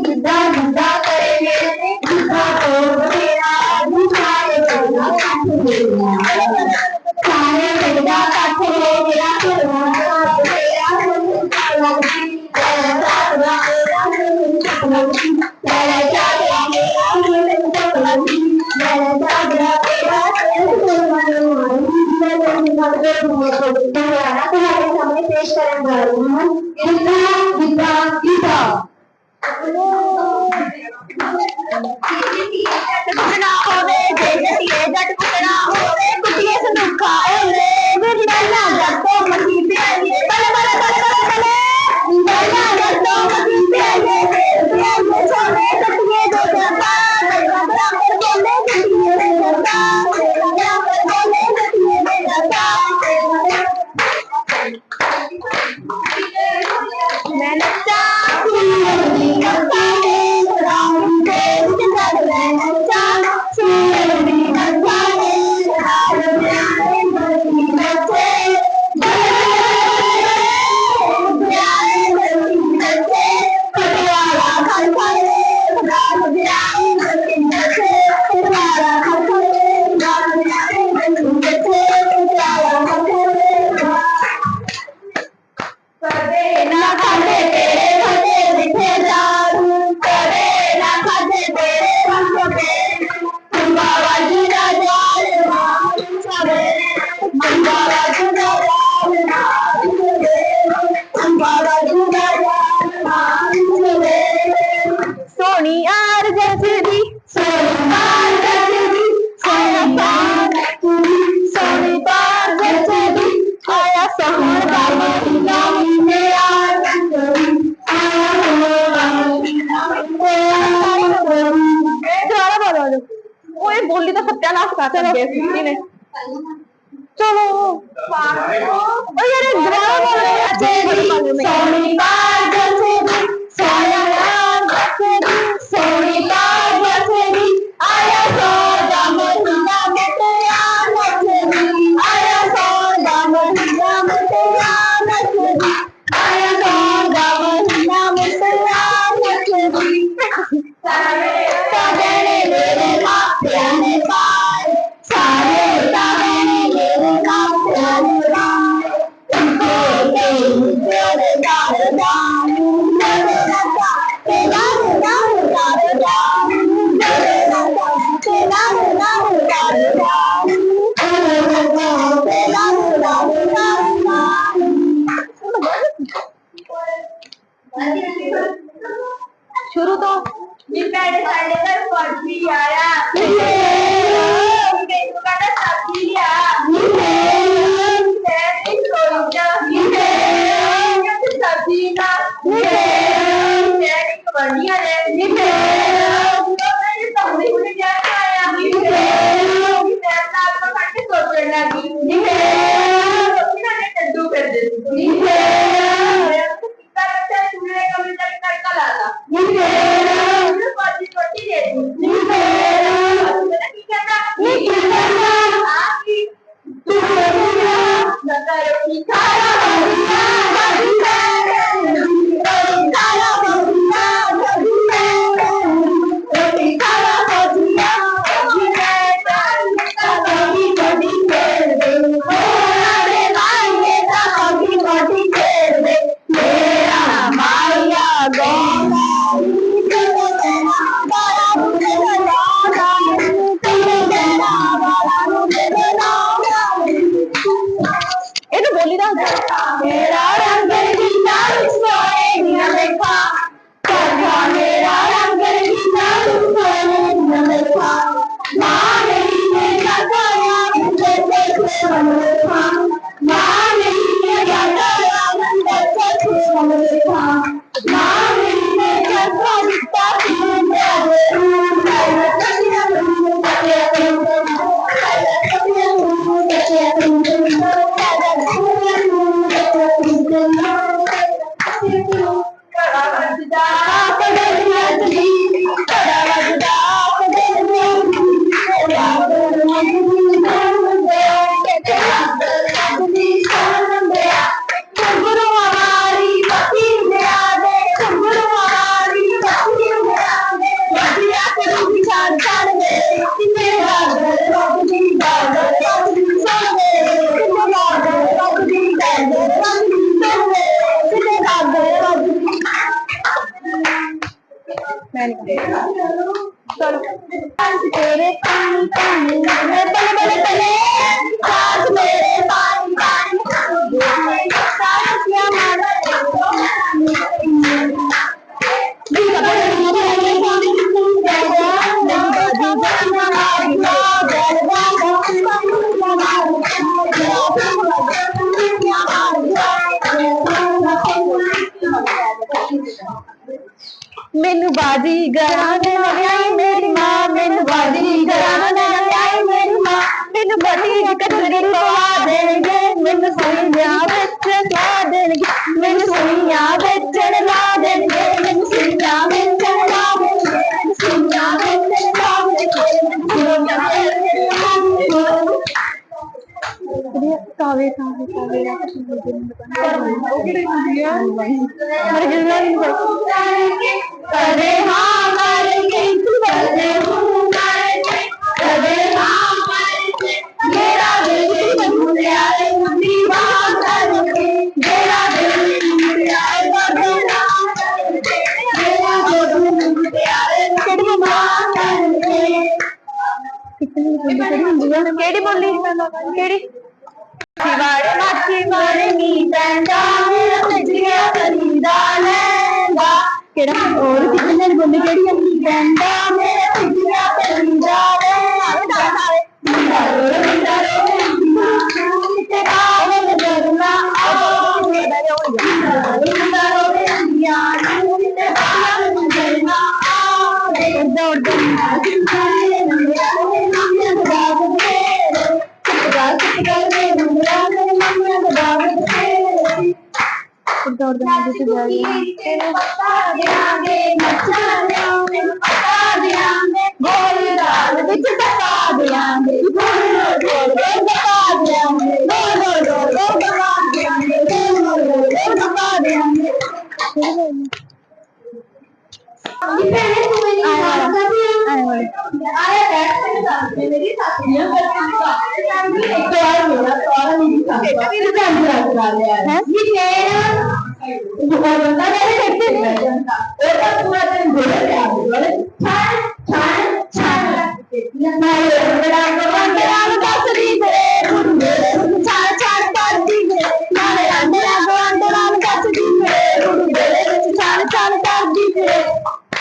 जिद्दा जिद्दा करे मेरे जिद्दा को तेरा सारे बेड़ा काट तेरा तुम्हारे सामने पेश करने जा रही हूँ गीता गीता गीता कुटना होवे जटिए जट कुटना होवे कुटिए संदूखा होवे बिरला जट्टो मसी प्याले बल बल बल बल बल बिरला जट्टो मसी प्याले प्याले सोने कटिए जो करता बराबर बोले कटिए करता बराबर बोले कटिए करता मैं नच्चा बोली तो सत्यानाश कर चलो शुरू तो आया तेरे पानी पानी बले बले बले सांस मेरे पानी पानी साथिया मारा मैनू बाजी गराने लगाई मेरी माँ मैनू बाजी गराने लगाई मेरी माँ मैनू बड़ी कचरी पवा देंगे मैनू सुइयां विच ला देंगे मैनू सुइयां विच ला देंगे मैनू सुइयां विच ला देंगे सुइयां विच ला देंगे कावे कावे कावे करे हाँ मरेंगे करे हूँ मरेंगे करे हाँ मरेंगे मेरा दिल मुंडिया रे मुंडी बात करेंगे मेरा दिल मुंडिया रे मेरा दिल मुंडिया रे मुंडी बात करेंगे केड़ी बोली केड़ी शिवाड़े माछी मारे नी पैंदा मेरा सजरिया करीदा लहंगा केड़ा और कितने ने बोली केड़ी है पैंदा मेरा सजरिया करीदा लहंगा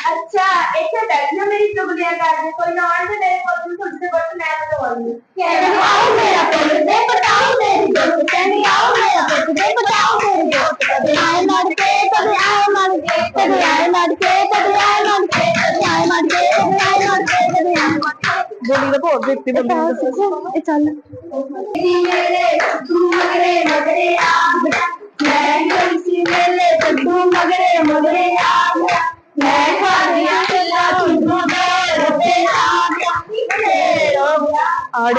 अच्छा इतने बैठना मेरी चुगलियां करने कोई ना और मेरे को खुद से बस मैं बताऊंगी आओ मेरा पुत्र दे बताओ मेरी दोस्त कहनी आओ मेरा पुत्र दे बताओ मेरी दोस्त कभी आए लड़के कभी आए लड़के कभी आए लड़के कभी आए लड़के कभी आए लड़के कभी आए लड़के कभी आए बोली तो बहुत देखती बोली चल मेरे तू मगरे मगरे आ मैं किसी मेले तू मगरे मगरे आ मैं खादिया चला तुझको रोते और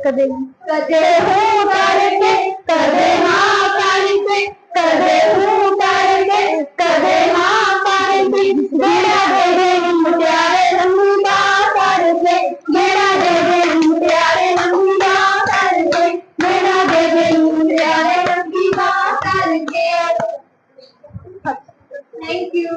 कदे कदे हो करके कदे हाँ करके कदे हो करके कदे हाँ करके मेरा दे मुटियारे रंगीला करके मेरा दे मुटियारे रंगीला करके मेरा दे मुटियारे रंगीला करके थैंक यू